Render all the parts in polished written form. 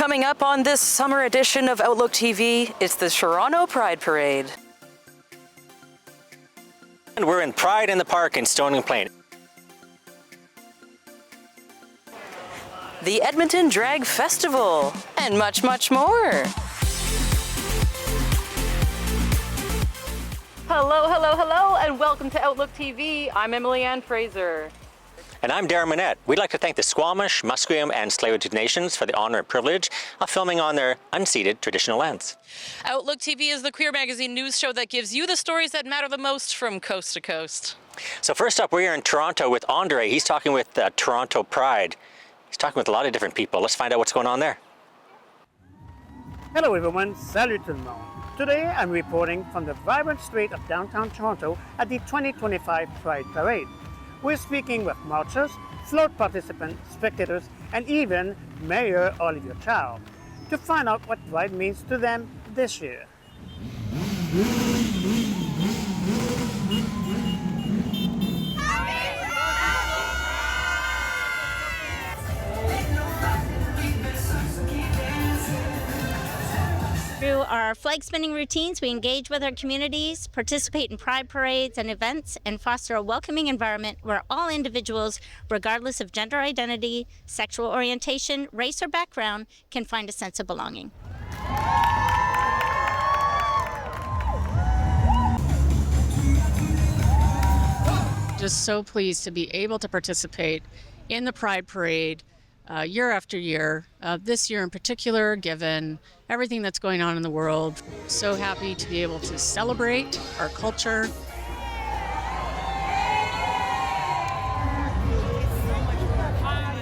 Coming up on this summer edition of OutLook TV, it's the Toronto Pride Parade. And we're in Pride in the Park in Stony Plain. The Edmonton Drag Festival, and much, much more. Hello, hello, hello, and welcome to OutLook TV. I'm Emily Ann Fraser. And I'm Darren Manette. We'd like to thank the Squamish, Musqueam, and Tsleil-Waututh Nations for the honor and privilege of filming on their unceded traditional lands. OutLook TV is the queer magazine news show that gives you the stories that matter the most from coast to coast. So first up, we're here in Toronto with Andre. He's talking with Toronto Pride. He's talking with a lot of different people. Let's find out what's going on there. Hello everyone, salut tout le monde. Today I'm reporting from the vibrant street of downtown Toronto at the 2025 Pride Parade. We're speaking with marchers, float participants, spectators, and even Mayor Olivia Chow to find out what Pride means to them this year. Through our flag spinning routines, we engage with our communities, participate in pride parades and events, and foster a welcoming environment where all individuals, regardless of gender identity, sexual orientation, race, or background, can find a sense of belonging. Just so pleased to be able to participate in the Pride Parade year after year, this year in particular, given everything that's going on in the world. So happy to be able to celebrate our culture.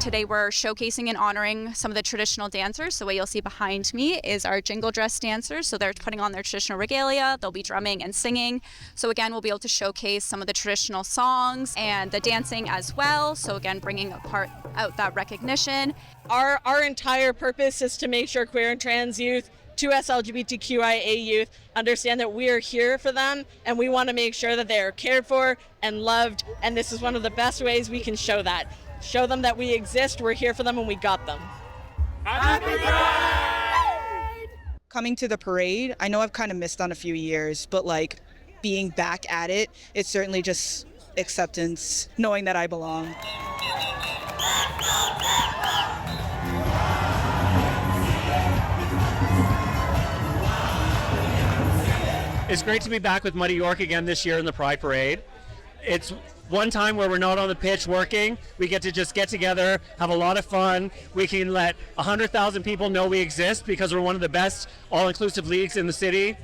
Today we're showcasing and honoring some of the traditional dancers. So what you'll see behind me is our jingle dress dancers. So they're putting on their traditional regalia, they'll be drumming and singing. So again, we'll be able to showcase some of the traditional songs and the dancing as well. So again, bringing out that recognition. Our entire purpose is to make sure queer and trans youth, 2S LGBTQIA youth, understand that we are here for them and we want to make sure that they are cared for and loved. And this is one of the best ways we can show that. Show them that we exist, we're here for them, and we got them. Happy Pride! Coming to the parade, I know I've kind of missed on a few years, but like being back at it, it's certainly just acceptance, knowing that I belong. It's great to be back with Muddy York again this year in the Pride Parade. It's one time where we're not on the pitch working. We get to just get together, have a lot of fun. We can let 100,000 people know we exist because we're one of the best all-inclusive leagues in the city.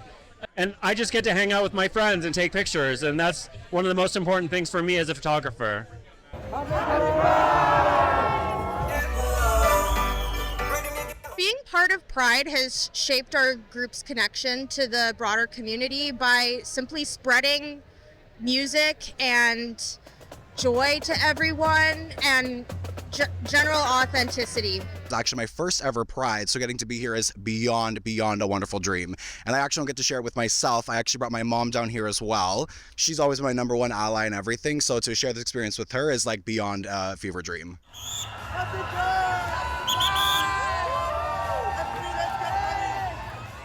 And I just get to hang out with my friends and take pictures, and that's one of the most important things for me as a photographer. Being part of Pride has shaped our group's connection to the broader community by simply spreading music and joy to everyone and general authenticity. It's actually my first ever Pride, so getting to be here is beyond a wonderful dream. And I actually don't get to share it with myself. I actually brought my mom down here as well. She's always my number one ally and everything, so to share this experience with her is like beyond a fever dream.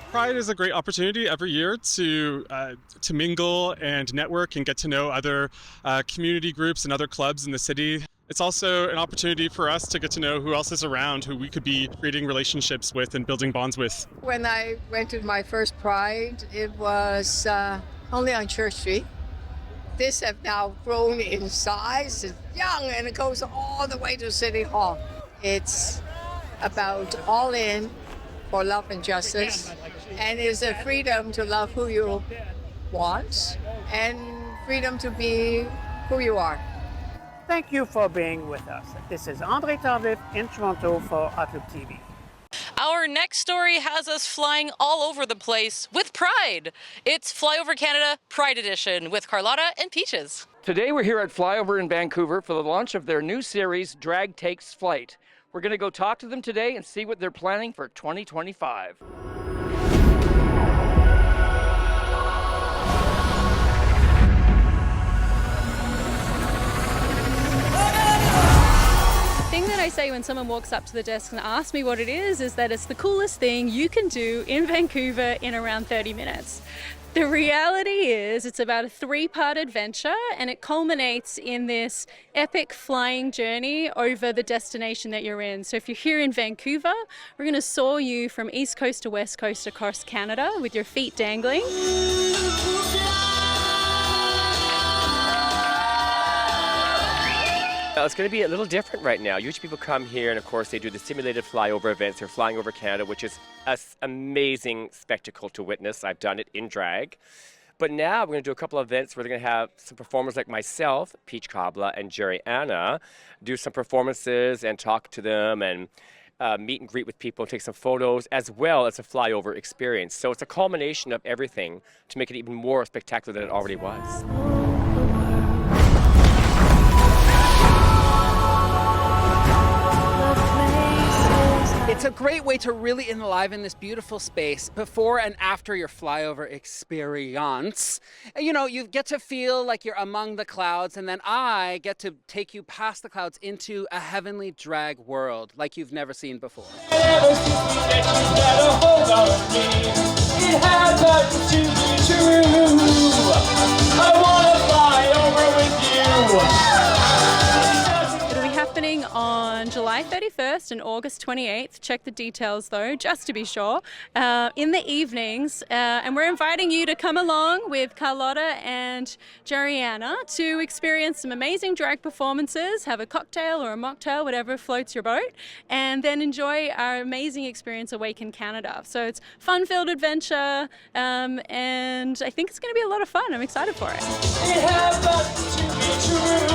Pride is a great opportunity every year to mingle and network and get to know other community groups and other clubs in the city. It's also an opportunity for us to get to know who else is around, who we could be creating relationships with and building bonds with. When I went to my first Pride, it was only on Church Street. This have now grown in size. It's young and it goes all the way to City Hall. It's about all in for love and justice, and it's a freedom to love who you want and freedom to be who you are. Thank you for being with us. This is Andre Tardif in Toronto for OutLook TV. Our next story has us flying all over the place with Pride. It's Flyover Canada Pride Edition with Carlotta and Peaches. Today we're here at Flyover in Vancouver for the launch of their new series, Drag Takes Flight. We're going to go talk to them today and see what they're planning for 2025. The thing that I I say when someone walks up to the desk and asks me what it is that it's the coolest thing you can do in Vancouver in around 30 minutes. The reality is it's about a 3-part adventure, and it culminates in this epic flying journey over the destination that you're in. So if you're here in Vancouver, we're going to soar you from east coast to west coast across Canada with your feet dangling. It's going to be a little different right now. Usually people come here and of course they do the simulated flyover events. They're flying over Canada, which is an amazing spectacle to witness. I've done it in drag. But now we're going to do a couple of events where they're going to have some performers like myself, Peach Cobbler, and Jerry Anna, do some performances and talk to them and meet and greet with people and take some photos, as well as a flyover experience. So it's a culmination of everything to make it even more spectacular than it already was. It's a great way to really enliven this beautiful space before and after your flyover experience. You know, you get to feel like you're among the clouds, and then I get to take you past the clouds into a heavenly drag world like you've never seen before. Happening on July 31st and August 28th. Check the details though, just to be sure, in the evenings. And we're inviting you to come along with Carlotta and Jeriana to experience some amazing drag performances, have a cocktail or a mocktail, whatever floats your boat, and then enjoy our amazing experience Awaken Canada. So it's fun-filled adventure, and I think it's going to be a lot of fun. I'm excited for it. It happens to be true.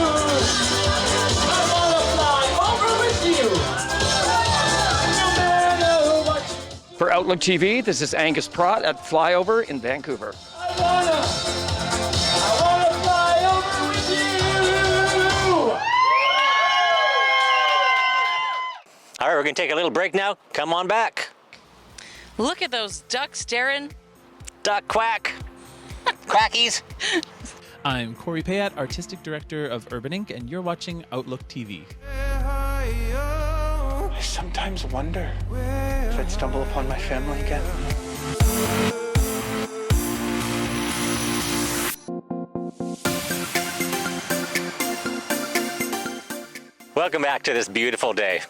For OutLook TV, this is Angus Pratt at Flyover in Vancouver. I wanna fly over with you. All right, we're going to take a little break now. Come on back. Look at those ducks, Darren. Duck quack. Quackies. I'm Corey Payat, Artistic Director of Urban Inc., and you're watching OutLook TV. I sometimes wonder if I'd stumble upon my family again. Welcome back to this beautiful day.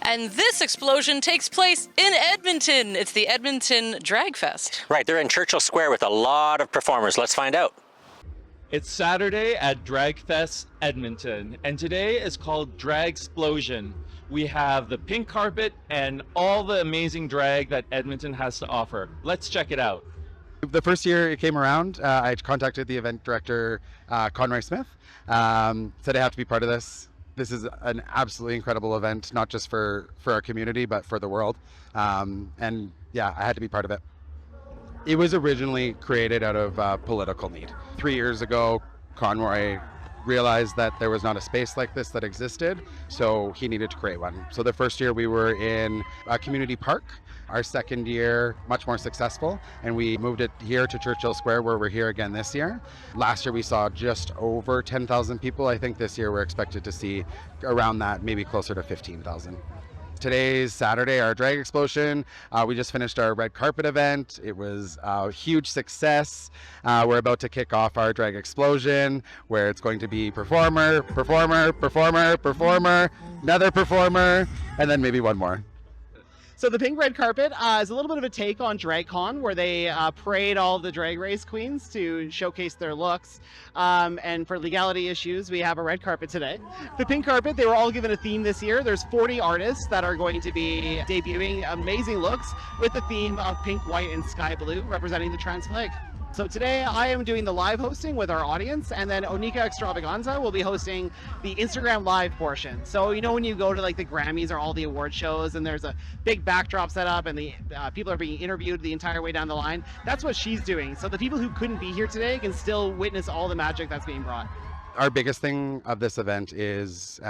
And this explosion takes place in Edmonton. It's the Edmonton Drag Fest. Right, they're in Churchill Square with a lot of performers. Let's find out. It's Saturday at Dragfest Edmonton, and today is called Xplosion. We have the pink carpet and all the amazing drag that Edmonton has to offer. Let's check it out. The first year it came around, I contacted the event director, Conroy Smith, said I have to be part of this. This is an absolutely incredible event, not just for our community, but for the world. And yeah, I had to be part of it. It was originally created out of political need. 3 years ago, Conroy realized that there was not a space like this that existed, so he needed to create one. So the first year we were in a community park. Our second year, much more successful, and we moved it here to Churchill Square, where we're here again this year. Last year we saw just over 10,000 people. I think this year we're expected to see around that, maybe closer to 15,000. Today's Saturday, our Drag Xplosion. We just finished our red carpet event. It was a huge success. We're about to kick off our Drag Xplosion, where it's going to be performer, performer, performer, performer, another performer, and then maybe one more. So the pink red carpet is a little bit of a take on DragCon, where they parade all the drag race queens to showcase their looks. And for legality issues, we have a red carpet today. The pink carpet, they were all given a theme this year. There's 40 artists that are going to be debuting amazing looks with the theme of pink, white, and sky blue, representing the trans flag. So today I am doing the live hosting with our audience, and then Onika Extravaganza will be hosting the Instagram live portion. So you know when you go to like the Grammys or all the award shows and there's a big backdrop set up and the people are being interviewed the entire way down the line, that's what she's doing. So the people who couldn't be here today can still witness all the magic that's being brought. Our biggest thing of this event is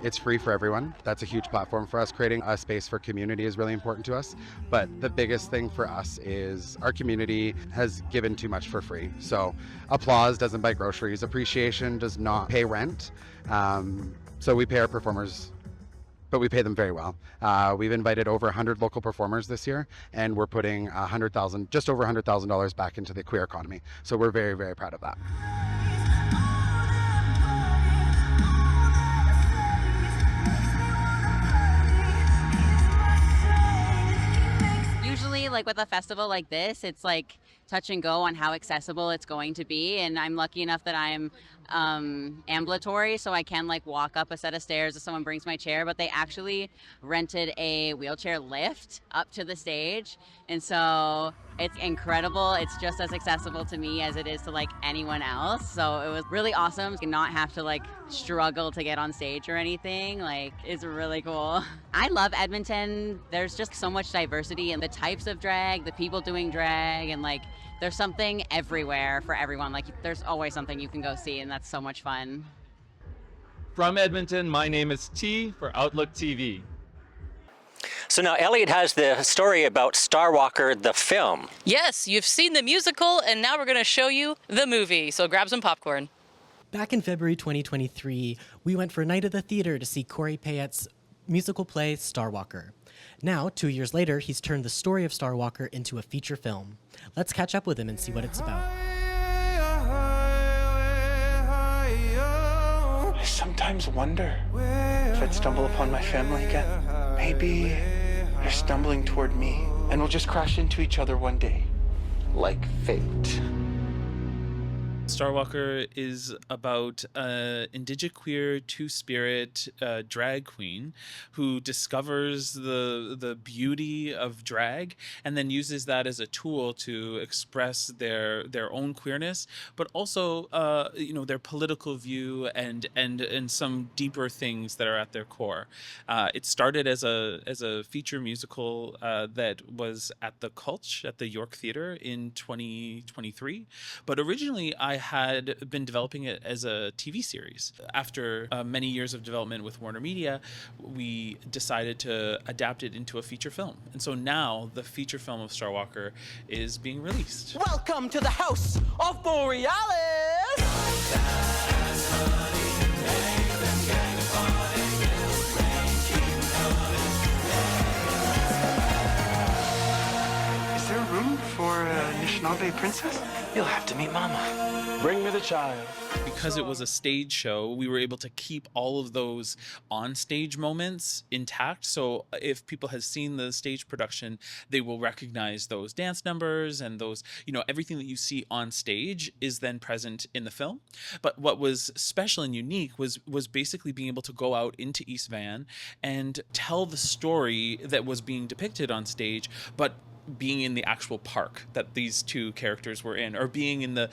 it's free for everyone. That's a huge platform for us. Creating a space for community is really important to us. But the biggest thing for us is our community has given too much for free. So applause doesn't buy groceries. Appreciation does not pay rent. So we pay our performers but we pay them very well. We've invited over 100 local performers this year, and we're putting just over $100,000 back into the queer economy. So we're very, very proud of that. Usually, like with a festival like this, it's like touch and go on how accessible it's going to be. And I'm lucky enough that I'm ambulatory, so I can like walk up a set of stairs if someone brings my chair. But they actually rented a wheelchair lift up to the stage, and so it's incredible. It's just as accessible to me as it is to like anyone else. So it was really awesome to not have to like struggle to get on stage or anything. Like, it's really cool. I love Edmonton. There's just so much diversity in the types of drag, the people doing drag, and like there's something everywhere for everyone. Like, there's always something you can go see, and that's so much fun. From Edmonton, my name is T for OutLook TV. So now Elliot has the story about Starwalker, the film. Yes, you've seen the musical, and now we're going to show you the movie. So grab some popcorn. Back in February 2023, we went for a night at the theater to see Corey Payet's musical play Starwalker. Now, 2 years later, he's turned the story of Starwalker into a feature film. Let's catch up with him and see what it's about. I sometimes wonder if I'd stumble upon my family again. Maybe they're stumbling toward me, and we'll just crash into each other one day, like fate. Starwalker is about an indigenous queer two-spirit drag queen who discovers the beauty of drag and then uses that as a tool to express their own queerness, but also their political view and some deeper things that are at their core. It started as a feature musical that was at the Cultch at the York Theatre in 2023, but originally I had been developing it as a TV series. After many years of development with Warner Media, we decided to adapt it into a feature film. And so now the feature film of Starwalker is being released. Welcome to the house of Borealis! Is there room for a Anishinaabe princess? You'll have to meet Mama. Bring me the child. Because it was a stage show, we were able to keep all of those on-stage moments intact. So if people have seen the stage production, they will recognize those dance numbers and those, everything that you see on stage is then present in the film. But what was special and unique was basically being able to go out into East Van and tell the story that was being depicted on stage, but being in the actual park that these two characters were in, or being in the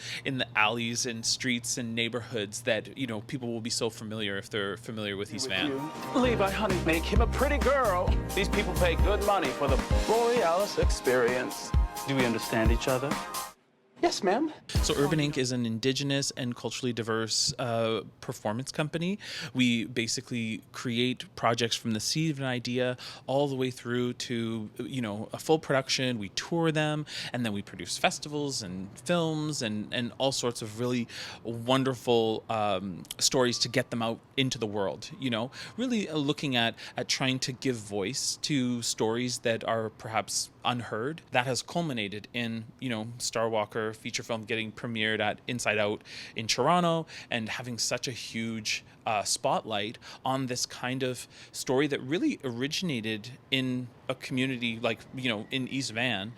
alleys and streets and neighborhoods that people will be so familiar if they're familiar with East Van. Levi, honey, make him a pretty girl. These people pay good money for the Borealis experience. Do we understand each other? Yes, ma'am. So Urban Inc. is an indigenous and culturally diverse performance company. We basically create projects from the seed of an idea all the way through to, a full production. We tour them, and then we produce festivals and films and all sorts of really wonderful stories to get them out into the world, really looking at trying to give voice to stories that are perhaps unheard. That has culminated in, Starwalker feature film getting premiered at Inside Out in Toronto and having such a huge spotlight on this kind of story that really originated in a community like, in East Van,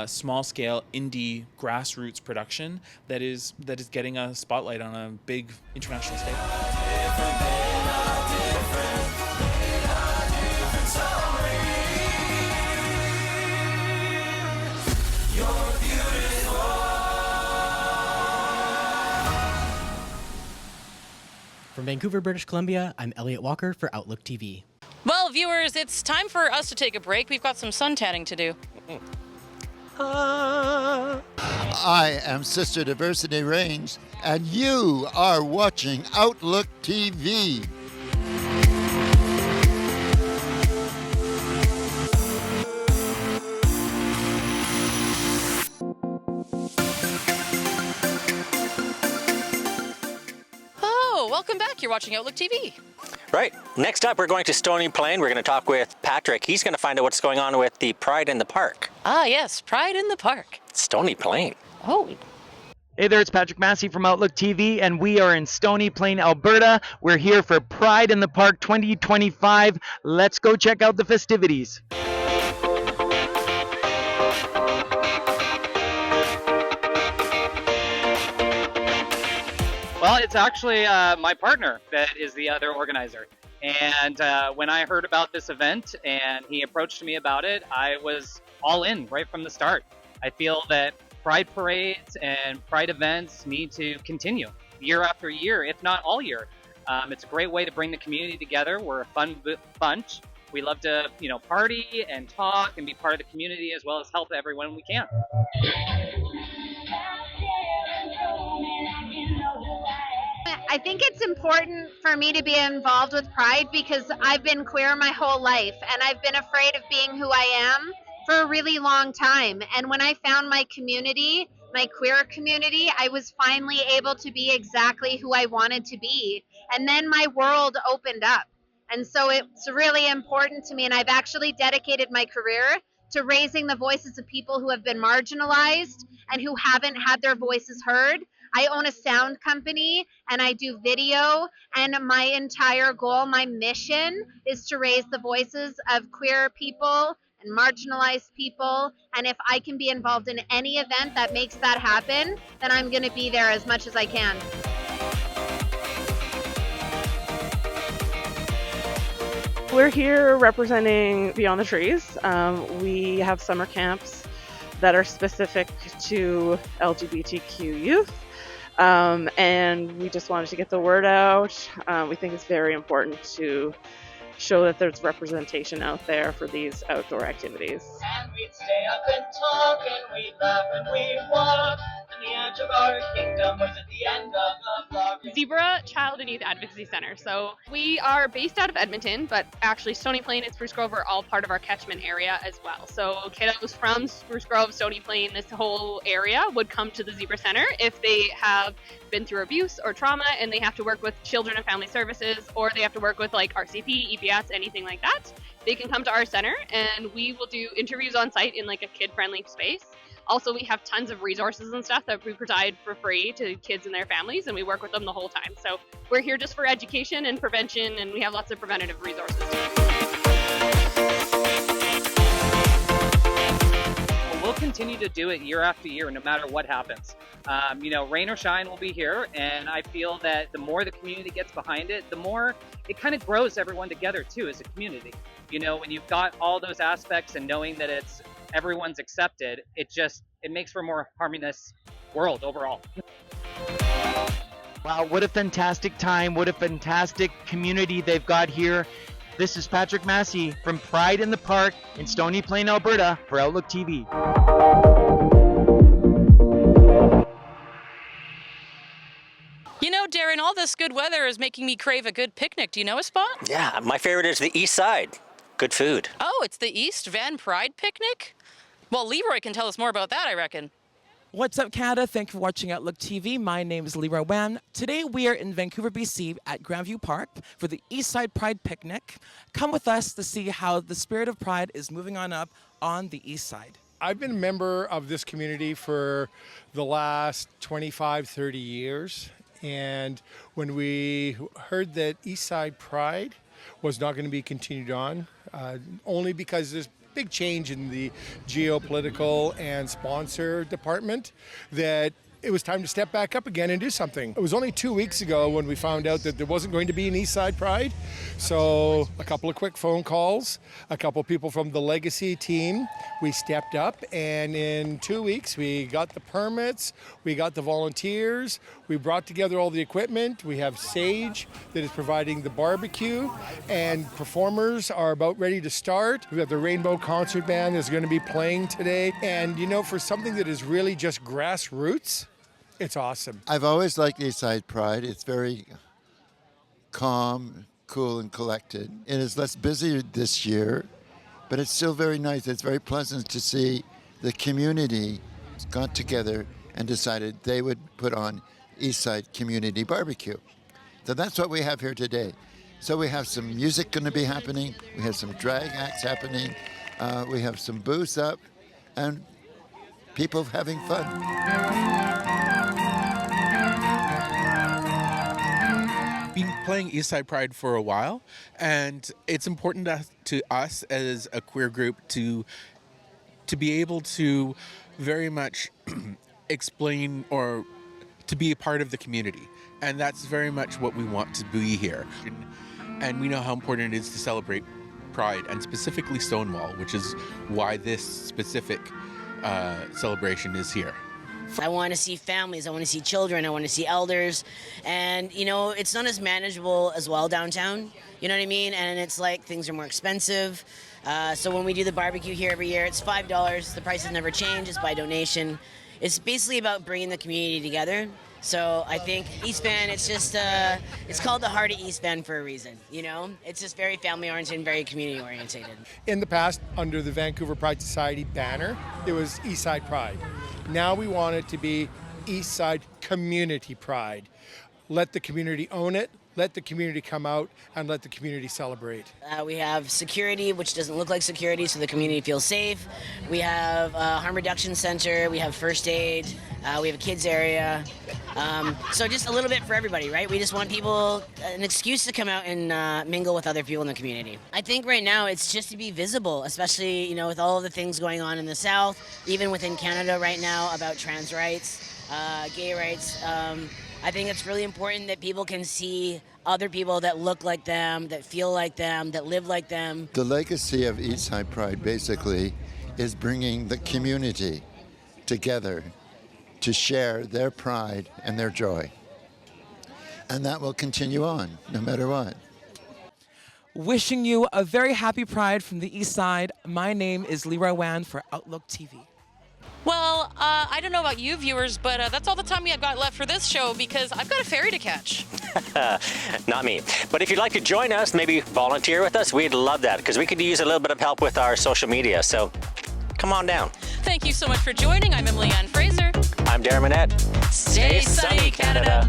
small scale indie grassroots production that is getting a spotlight on a big international stage. From Vancouver, British Columbia, I'm Elliot Walker for OutLook TV. Well, viewers, it's time for us to take a break. We've got some sun tanning to do. I am Sister Diversity Range, and you are watching OutLook TV. Welcome back. You're watching OutLook TV. Right. Next up, we're going to Stony Plain. We're going to talk with Patrick. He's going to find out what's going on with the Pride in the Park. Ah, yes, Pride in the Park. Stony Plain. Oh. Hey there, it's Patrick Massey from OutLook TV, and we are in Stony Plain, Alberta. We're here for Pride in the Park 2025. Let's go check out the festivities. Well, it's actually my partner that is the other organizer. And when I heard about this event and he approached me about it, I was all in right from the start. I feel that Pride parades and Pride events need to continue year after year, if not all year. It's a great way to bring the community together. We're a fun bunch. We love to, party and talk and be part of the community as well as help everyone we can. I think it's important for me to be involved with Pride because I've been queer my whole life and I've been afraid of being who I am for a really long time. And when I found my community, my queer community, I was finally able to be exactly who I wanted to be. And then my world opened up. And so it's really important to me. And I've actually dedicated my career to raising the voices of people who have been marginalized and who haven't had their voices heard. I own a sound company and I do video, and my entire goal, my mission is to raise the voices of queer people and marginalized people. And if I can be involved in any event that makes that happen, then I'm going to be there as much as I can. We're here representing Beyond the Trees. We have summer camps that are specific to LGBTQ youth. And we just wanted to get the word out. We think it's very important to show that there's representation out there for these outdoor activities. And we'd stay up and talk, and we'd laugh and we'd walk, and the edge of our kingdom was at the end of the block. Zebra Child and Youth Advocacy Center. So we are based out of Edmonton, but actually Stony Plain and Spruce Grove are all part of our catchment area as well. So kiddos from Spruce Grove, Stony Plain, this whole area would come to the Zebra Center if they have been through abuse or trauma and they have to work with Children and Family Services, or they have to work with like RCP, EPS, anything like that. They can come to our center and we will do interviews on site in like a kid-friendly space. Also, we have tons of resources and stuff that we provide for free to kids and their families, and we work with them the whole time. So we're here just for education and prevention, and we have lots of preventative resources too. We'll continue to do it year after year, no matter what happens. Rain or shine, we'll be here, and I feel that the more the community gets behind it, the more it kind of grows everyone together too as a community. When you've got all those aspects and knowing that it's everyone's accepted, it makes for a more harmonious world overall. Wow, what a fantastic time. What a fantastic community they've got here. This is Patrick Massey from Pride in the Park in Stony Plain, Alberta for OutLook TV. Darren, all this good weather is making me crave a good picnic. Do you know a spot? Yeah, my favorite is the East Side. Good food. Oh, it's the East Van Pride picnic? Well, Leroy can tell us more about that, I reckon. What's up, Canada? Thank you for watching OutLook TV. My name is Leroy Wan. Today we are in Vancouver, BC at Grandview Park for the Eastside Pride Picnic. Come with us to see how the spirit of Pride is moving on up on the East Side. I've been a member of this community for the last 25, 30 years. And when we heard that Eastside Pride was not going to be continued on, only because there's big change in the geopolitical and sponsor department, that it was time to step back up again and do something. It was only 2 weeks ago when we found out that there wasn't going to be an Eastside Pride. So a couple of quick phone calls, a couple of people from the Legacy team, we stepped up, and in 2 weeks we got the permits, we got the volunteers, we brought together all the equipment. We have Sage that is providing the barbecue, and performers are about ready to start. We have the Rainbow Concert Band that's going to be playing today. And for something that is really just grassroots, it's awesome. I've always liked Eastside Pride. It's very calm, cool, and collected. It is less busy this year, but it's still very nice. It's very pleasant to see the community got together and decided they would put on Eastside Community Barbecue. So that's what we have here today. So we have some music going to be happening. We have some drag acts happening. We have some booths up and people having fun. Been playing Eastside Pride for a while, and it's important to us as a queer group to be able to very much explain or to be a part of the community, and that's very much what we want to be here. And we know how important it is to celebrate Pride, and specifically Stonewall, which is why this specific celebration is here. I want to see families, I want to see children, I want to see elders, and you know, it's not as manageable as well downtown, you know what I mean? And it's like things are more expensive. So when we do the barbecue here every year, it's $5. The prices never change, it's by donation. It's basically about bringing the community together. So I think East Van, it's just, it's called the heart of East Van for a reason, you know? It's just very family-oriented and very community-oriented. In the past, under the Vancouver Pride Society banner, it was Eastside Pride. Now we want it to be Eastside Community Pride. Let the community own it, let the community come out, and let the community celebrate. We have security, which doesn't look like security, so the community feels safe. We have a harm reduction center, we have first aid, we have a kids area. So just a little bit for everybody, right? We just want people, an excuse to come out and mingle with other people in the community. I think right now it's just to be visible, especially, you know, with all of the things going on in the South, even within Canada right now about trans rights, gay rights. I think it's really important that people can see other people that look like them, that feel like them, that live like them. The legacy of Eastside Pride basically is bringing the community together to share their pride and their joy. And that will continue on, no matter what. Wishing you a very happy Pride from the East Side. My name is Leroy Wan for OutLook TV. Well, I don't know about you viewers, but that's all the time we have got left for this show because I've got a ferry to catch. Not me. But if you'd like to join us, maybe volunteer with us, we'd love that because we could use a little bit of help with our social media. So come on down. Thank you so much for joining. I'm Emily Ann Fraser. I'm Darren Manette. Stay sunny, Canada.